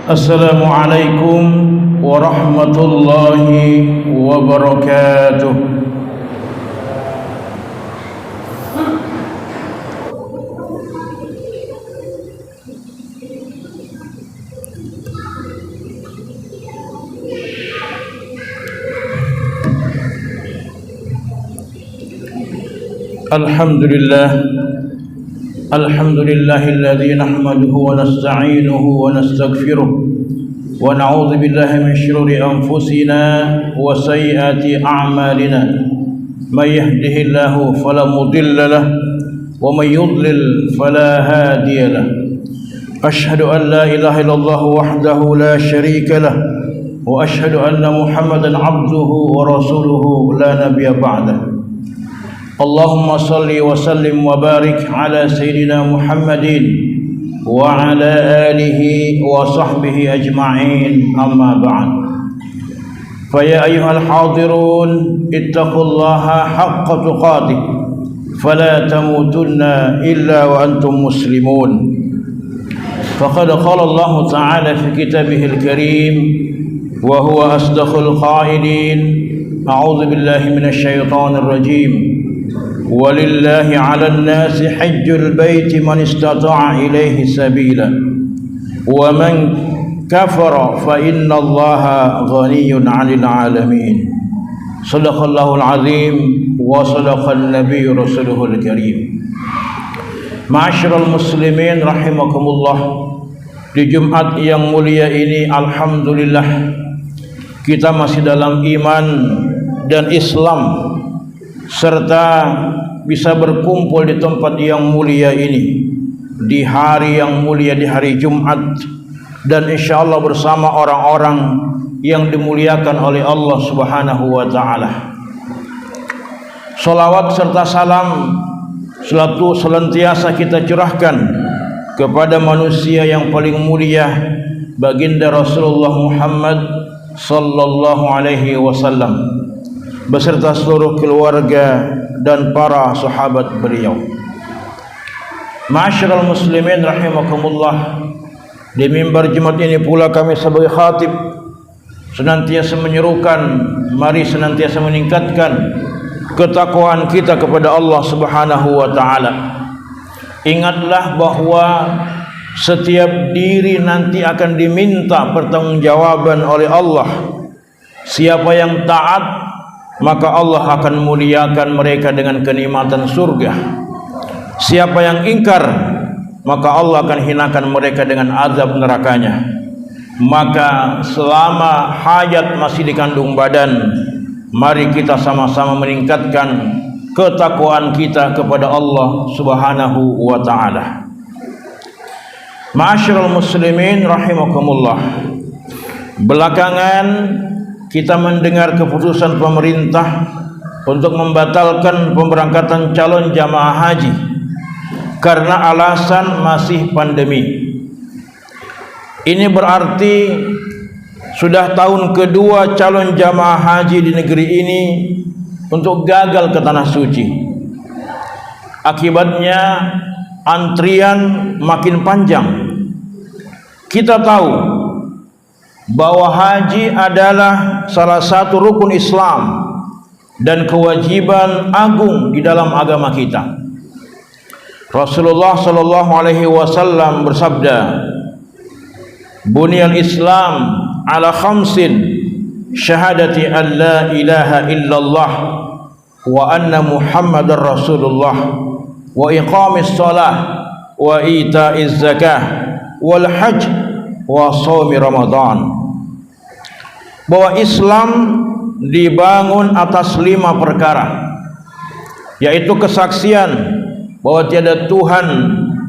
Assalamualaikum warahmatullahi wabarakatuh. Alhamdulillahilladzi nahmaduhu wa nasta'inuhu wa nastaghfiruh wa na'udzu billahi min shururi anfusina wa sayyiati a'malina may yahdihillahu fala mudilla lahu wa may yudlil fala hadiya lahu ashhadu an la ilaha illallah wahdahu la syarika lahu wa ashhadu anna muhammadan 'abduhu wa rasuluhu la nabiyya ba'dahu. Allahumma salli wa sallim wa barik ala sayyidina Muhammadin wa ala alihi wa sahbihi ajma'in, amma ba'd. Fa ya ayyuhal hadirun ittaqullaha haqqa tuqatih fala tamutunna illa wa antum muslimun. Faqad qala Allah ta'ala fi kitabihil karim wa huwa asdaqul qailin. A'udzu billahi minasy syaithanir rajim. Walillahi 'alan nasi hajjul baiti man istata'a ilaihi sabila wa man kafara fa innallaha ghaniyyun 'anil 'alamin. Shadaqallahul 'azim wa sadaqan nabiyyur rasuluhul karim. Ma'asyiral muslimin rahimakumullah, di Jumat yang mulia ini alhamdulillah kita masih dalam iman dan Islam serta bisa berkumpul di tempat yang mulia ini di hari yang mulia, di hari Jumat, dan insyaallah bersama orang-orang yang dimuliakan oleh Allah Subhanahu wa taala. Salawat serta salam selalu senantiasa kita curahkan kepada manusia yang paling mulia, baginda Rasulullah Muhammad sallallahu alaihi wasallam beserta seluruh keluarga dan para sahabat beliau. Ma'asyiral muslimin rahimakumullah, di mimbar Jumat ini pula kami sebagai khatib senantiasa menyerukan, mari senantiasa meningkatkan ketakwaan kita kepada Allah Subhanahu wa taala. Ingatlah bahwa setiap diri nanti akan diminta pertanggungjawaban oleh Allah. Siapa yang taat, maka Allah akan muliakan mereka dengan kenikmatan surga. Siapa yang ingkar, maka Allah akan hinakan mereka dengan azab nerakanya. Maka selama hayat masih di kandung badan, mari kita sama-sama meningkatkan ketakwaan kita kepada Allah Subhanahu wa taala. Ma'asyiral muslimin rahimakumullah, belakangan kita mendengar keputusan pemerintah untuk membatalkan pemberangkatan calon jamaah haji karena alasan masih pandemi. Ini berarti sudah tahun kedua calon jamaah haji di negeri ini untuk gagal ke tanah suci. Akibatnya antrian makin panjang. Kita tahu bahwa haji adalah salah satu rukun Islam dan kewajiban agung di dalam agama kita. Rasulullah sallallahu alaihi wasallam bersabda, "Bunyal Islam ala khamsin, syahadati an la ilaha illallah wa anna Muhammadar Rasulullah wa iqamis shalah wa ita'iz zakah wal hajj wa shaumi Ramadan." Bahwa Islam dibangun atas 5 perkara, yaitu kesaksian bahwa tiada Tuhan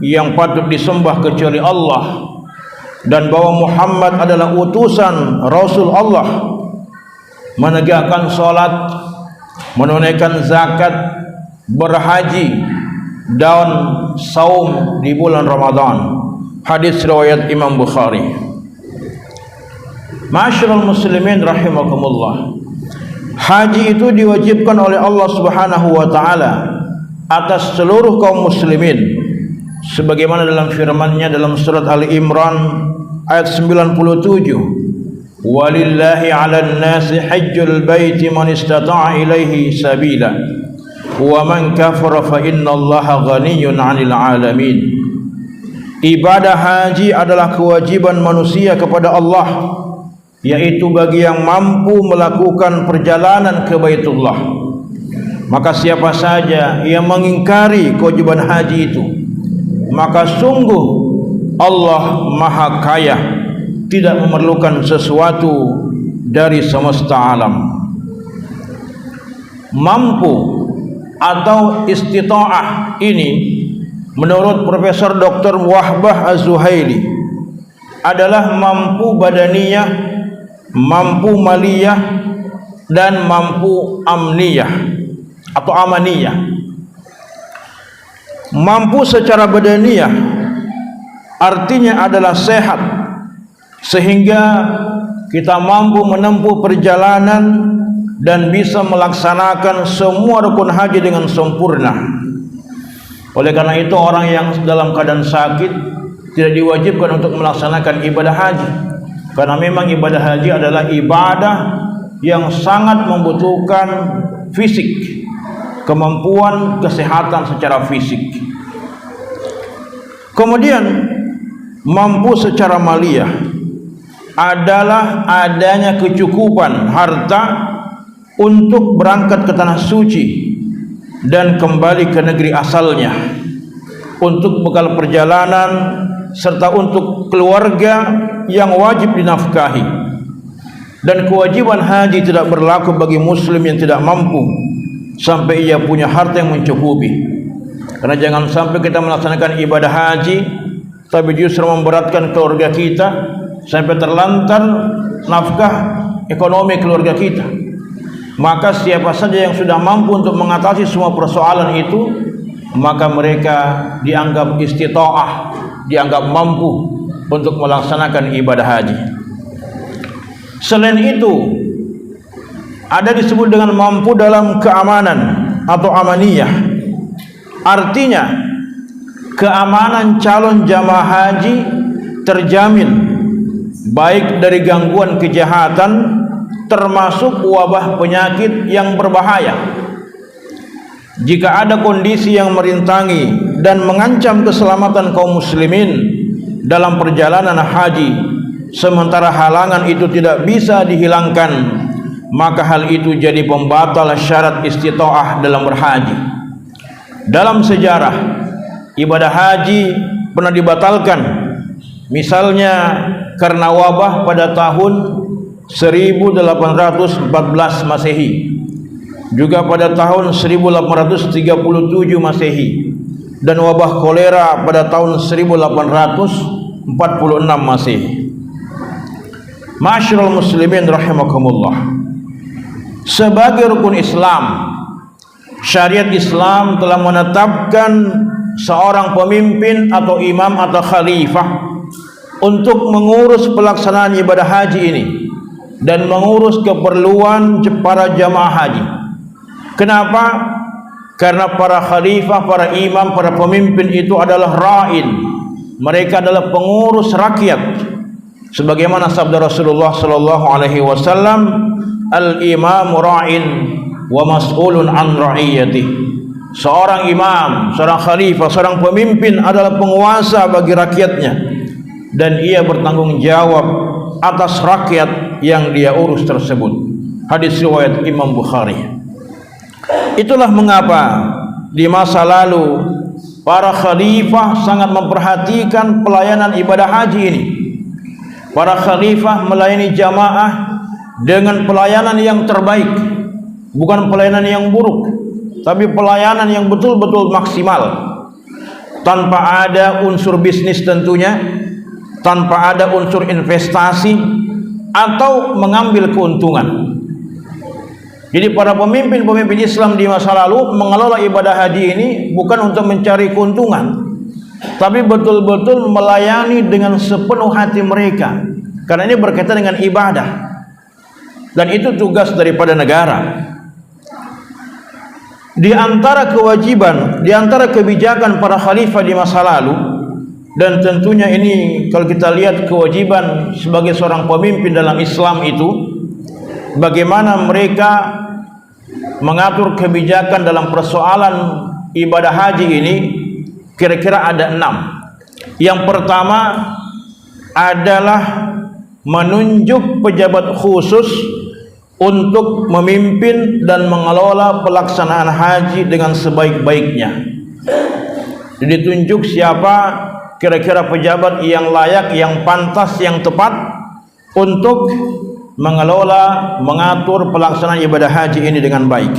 yang patut disembah kecuali Allah, dan bahwa Muhammad adalah utusan Rasul Allah, menegakkan salat, menunaikan zakat, berhaji, dan saum di bulan Ramadan. Hadis riwayat Imam Bukhari. Ma'asyiral muslimin rahimakumullah, haji itu diwajibkan oleh Allah Subhanahu wa taala atas seluruh kaum muslimin sebagaimana dalam firman-Nya dalam surat Ali Imran ayat 97, walillahi 'alan nasi hajjul baiti man istata'a ilaihi sabila wa man kafara fa innallaha ghaniyyun 'anil 'alamin. Ibadah haji adalah kewajiban manusia kepada Allah, yaitu bagi yang mampu melakukan perjalanan ke Baitullah. Maka siapa saja yang mengingkari kewajiban haji itu, maka sungguh Allah Maha Kaya, tidak memerlukan sesuatu dari semesta alam. Mampu atau istita'ah ini menurut Profesor Dr. Wahbah Az-Zuhaili adalah mampu badaniyah, mampu maliyah, dan mampu amniyah atau amaniyah. Mampu secara badaniyah artinya adalah sehat, sehingga kita mampu menempuh perjalanan dan bisa melaksanakan semua rukun haji dengan sempurna. Oleh karena itu, orang yang dalam keadaan sakit tidak diwajibkan untuk melaksanakan ibadah haji, karena memang ibadah haji adalah ibadah yang sangat membutuhkan fisik, kemampuan kesehatan secara fisik. Kemudian mampu secara maliyah adalah adanya kecukupan harta untuk berangkat ke tanah suci dan kembali ke negeri asalnya, untuk bekal perjalanan, serta untuk keluarga yang wajib dinafkahi. Dan kewajiban haji tidak berlaku bagi muslim yang tidak mampu sampai ia punya harta yang mencukupi. Karena jangan sampai kita melaksanakan ibadah haji tapi justru memberatkan keluarga kita sampai terlantar nafkah ekonomi keluarga kita. Maka siapa saja yang sudah mampu untuk mengatasi semua persoalan itu, maka mereka dianggap istita'ah, dianggap mampu untuk melaksanakan ibadah haji. Selain itu, ada disebut dengan mampu dalam keamanan atau amaniyah. Artinya keamanan calon jamaah haji terjamin, baik dari gangguan kejahatan termasuk wabah penyakit yang berbahaya. Jika ada kondisi yang merintangi dan mengancam keselamatan kaum muslimin dalam perjalanan haji, sementara halangan itu tidak bisa dihilangkan, maka hal itu jadi pembatal syarat istita'ah dalam berhaji. Dalam sejarah, ibadah haji pernah dibatalkan, misalnya karena wabah pada tahun 1814 Masehi, juga pada tahun 1837 Masehi, dan wabah kolera pada tahun 1846 Masehi. Ma'asyiral muslimin rahimakumullah, sebagai rukun Islam, syariat Islam telah menetapkan seorang pemimpin atau imam atau khalifah untuk mengurus pelaksanaan ibadah haji ini dan mengurus keperluan para jamaah haji. Kenapa? Karena para khalifah, para imam, para pemimpin itu adalah ra'in. Mereka adalah pengurus rakyat. Sebagaimana sabda Rasulullah sallallahu alaihi wasallam, al-imamu ra'in wa mas'ulun an ra'iyati. Seorang imam, seorang khalifah, seorang pemimpin adalah penguasa bagi rakyatnya, dan ia bertanggung jawab atas rakyat yang dia urus tersebut. Hadis riwayat Imam Bukhari. Itulah mengapa di masa lalu para khalifah sangat memperhatikan pelayanan ibadah haji ini. Para khalifah melayani jamaah dengan pelayanan yang terbaik, bukan pelayanan yang buruk, tapi pelayanan yang betul-betul maksimal, tanpa ada unsur bisnis tentunya, tanpa ada unsur investasi atau mengambil keuntungan. Jadi para pemimpin-pemimpin Islam di masa lalu mengelola ibadah haji ini bukan untuk mencari keuntungan, tapi betul-betul melayani dengan sepenuh hati mereka, karena ini berkaitan dengan ibadah, dan itu tugas daripada negara. Di antara kewajiban, di antara kebijakan para khalifah di masa lalu Dan tentunya ini kalau kita lihat kewajiban sebagai seorang pemimpin dalam Islam itu, bagaimana mereka mengatur kebijakan dalam persoalan ibadah haji ini, kira-kira ada 6. Yang pertama adalah menunjuk pejabat khusus untuk memimpin dan mengelola pelaksanaan haji dengan sebaik-baiknya. Jadi tunjuk siapa kira-kira pejabat yang layak, yang pantas, yang tepat untuk mengelola, mengatur pelaksanaan ibadah haji ini dengan baik.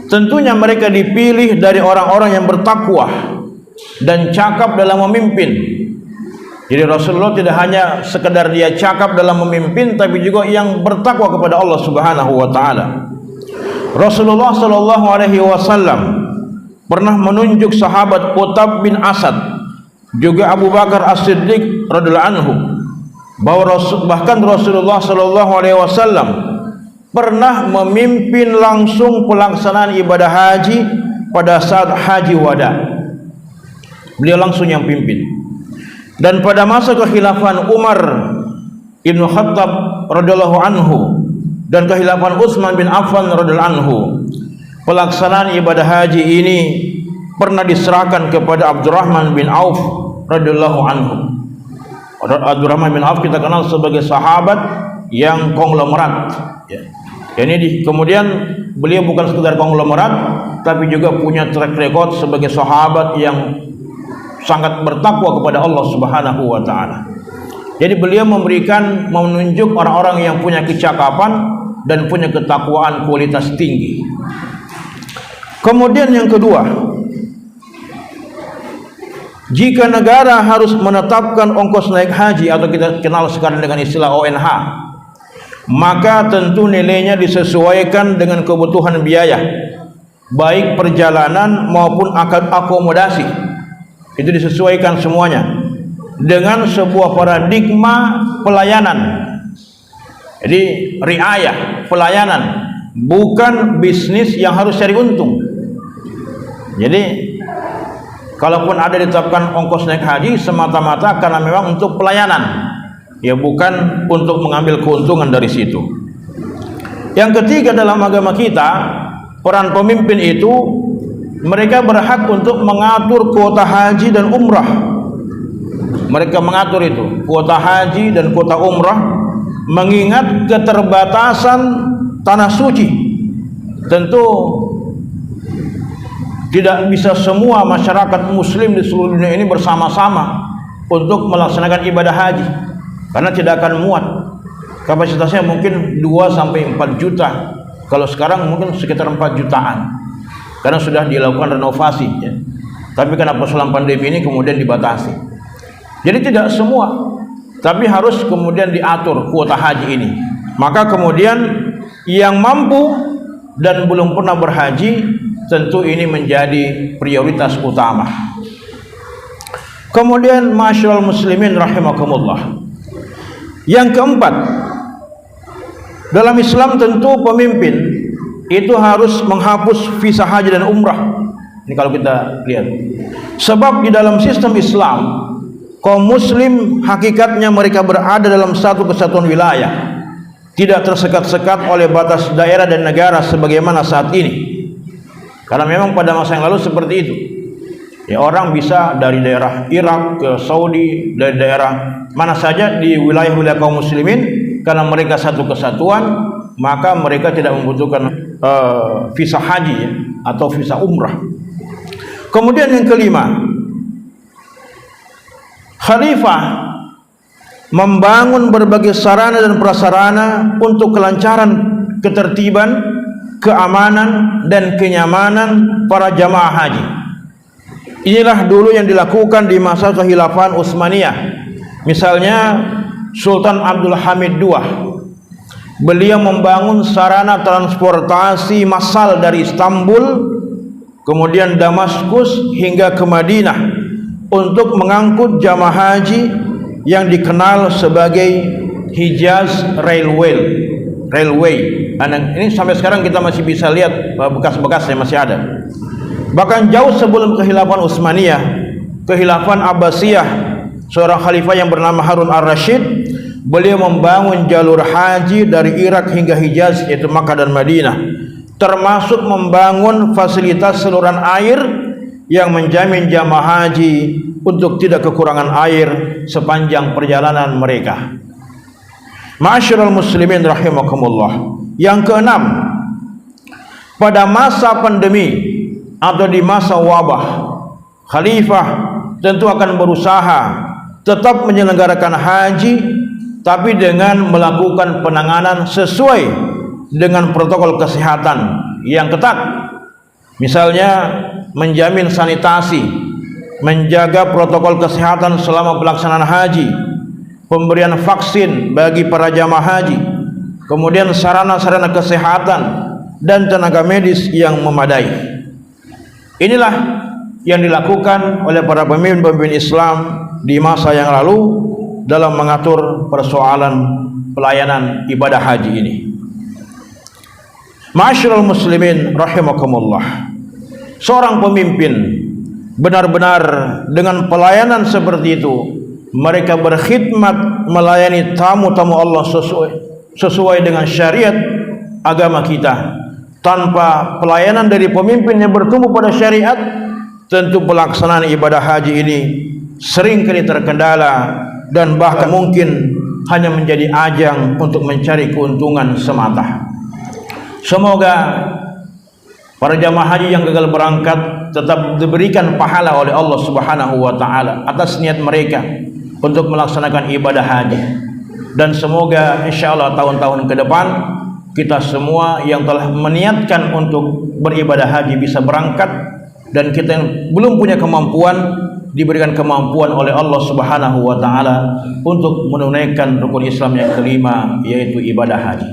Tentunya mereka dipilih dari orang-orang yang bertakwa dan cakap dalam memimpin. Jadi Rasulullah tidak hanya sekedar dia cakap dalam memimpin, tapi juga yang bertakwa kepada Allah Subhanahu wa taala. Rasulullah sallallahu alaihi wasallam pernah menunjuk sahabat Utab bin Asad, juga Abu Bakar As-Siddiq radhiyallahu anhu, bahkan Rasulullah sallallahu alaihi wasallam pernah memimpin langsung pelaksanaan ibadah haji pada saat haji wada. Beliau langsung yang pimpin. Dan pada masa kekhilafan Umar Ibn Khattab radhiyallahu anhu dan kekhilafan Utsman bin Affan radhiyallahu anhu, pelaksanaan ibadah haji ini pernah diserahkan kepada Abdurrahman bin Auf radhiyallahu anhu. Abdurrahman bin Auf kita kenal sebagai sahabat yang konglomerat, ya. Ini kemudian beliau bukan sekedar konglomerat, tapi juga punya track record sebagai sahabat yang sangat bertakwa kepada Allah Subhanahu wa taala. Jadi beliau menunjuk orang-orang yang punya kecakapan dan punya ketakwaan kualitas tinggi. Kemudian yang kedua, jika negara harus menetapkan ongkos naik haji atau kita kenal sekarang dengan istilah ONH, maka tentu nilainya disesuaikan dengan kebutuhan biaya, baik perjalanan maupun akomodasi. Itu disesuaikan semuanya dengan sebuah paradigma pelayanan. Jadi riayah, pelayanan, bukan bisnis yang harus cari untung. Jadi kalaupun ada ditetapkan ongkos naik haji semata-mata karena memang untuk pelayanan, ya bukan untuk mengambil keuntungan dari situ. Yang ketiga, dalam agama kita, peran pemimpin itu mereka berhak untuk mengatur kuota haji dan umrah. Mereka mengatur itu, kuota haji dan kuota umrah, mengingat keterbatasan tanah suci. Tentu tidak bisa semua masyarakat muslim di seluruh dunia ini bersama-sama untuk melaksanakan ibadah haji, karena tidak akan muat. Kapasitasnya mungkin 2-4 juta. Kalau sekarang mungkin sekitar 4 jutaan. Karena sudah dilakukan renovasi, ya. Tapi karena persoalan pandemi ini kemudian dibatasi. Jadi tidak semua, tapi harus kemudian diatur kuota haji ini. Maka kemudian yang mampu dan belum pernah berhaji, tentu ini menjadi prioritas utama. Kemudian masyaallah muslimin rahimakumullah, yang keempat, dalam Islam tentu pemimpin itu harus menghapus visa haji dan umrah. Ini kalau kita lihat, sebab di dalam sistem Islam, kaum muslim hakikatnya mereka berada dalam satu kesatuan wilayah, tidak tersekat-sekat oleh batas daerah dan negara sebagaimana saat ini. Karena memang pada masa yang lalu seperti itu, ya, orang bisa dari daerah Irak ke Saudi, dari daerah mana saja di wilayah-wilayah kaum muslimin. Karena mereka satu kesatuan, maka mereka tidak membutuhkan visa haji, ya, atau visa umrah. Kemudian yang kelima, khalifah membangun berbagai sarana dan prasarana untuk kelancaran, ketertiban, keamanan dan kenyamanan para jamaah haji. Inilah dulu yang dilakukan di masa kekhilafan Utsmaniyah. Misalnya Sultan Abdul Hamid II, beliau membangun sarana transportasi massal dari Istanbul, kemudian Damaskus hingga ke Madinah untuk mengangkut jamaah haji yang dikenal sebagai Hijaz Railway. Ini sampai sekarang kita masih bisa lihat bekas-bekasnya, masih ada. Bahkan jauh sebelum kekhilafan Utsmaniyah, kehilafan Abbasiyah, seorang khalifah yang bernama Harun ar-Rasyid, beliau membangun jalur haji dari Irak hingga Hijaz, yaitu Makkah dan Madinah, termasuk membangun fasilitas saluran air yang menjamin jamaah haji untuk tidak kekurangan air sepanjang perjalanan mereka. Ma'asyiral muslimin rahimakumullah. Yang keenam, pada masa pandemi atau di masa wabah, khalifah tentu akan berusaha tetap menyelenggarakan haji, tapi dengan melakukan penanganan sesuai dengan protokol kesehatan yang ketat. Misalnya menjamin sanitasi, menjaga protokol kesehatan selama pelaksanaan haji, pemberian vaksin bagi para jamaah haji, kemudian sarana-sarana kesehatan dan tenaga medis yang memadai. Inilah yang dilakukan oleh para pemimpin Islam di masa yang lalu dalam mengatur persoalan pelayanan ibadah haji ini. Ma'asyiral muslimin rahimakumullah. Seorang pemimpin benar-benar dengan pelayanan seperti itu, mereka berkhidmat melayani tamu-tamu Allah sesuai dengan syariat agama kita. Tanpa pelayanan dari pemimpin yang bertumbuh pada syariat, tentu pelaksanaan ibadah haji ini seringkali terkendala dan bahkan mungkin hanya menjadi ajang untuk mencari keuntungan semata. Semoga para jamaah haji yang gagal berangkat tetap diberikan pahala oleh Allah Subhanahu wa taala atas niat mereka untuk melaksanakan ibadah haji. Dan semoga insyaallah tahun-tahun ke depan kita semua yang telah meniatkan untuk beribadah haji bisa berangkat, dan kita yang belum punya kemampuan diberikan kemampuan oleh Allah Subhanahu wa taala untuk menunaikan rukun Islam yang kelima, yaitu ibadah haji.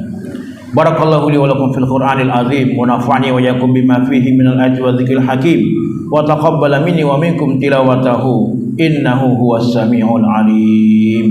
Barakallahu li wa lakum fil Qur'anil azim wa nafa'ani wa iyyakum bima fihi minal ayati wa dzikril hakim wa taqabbala minni wa minkum tilawatahu innahu huwas samiul alim.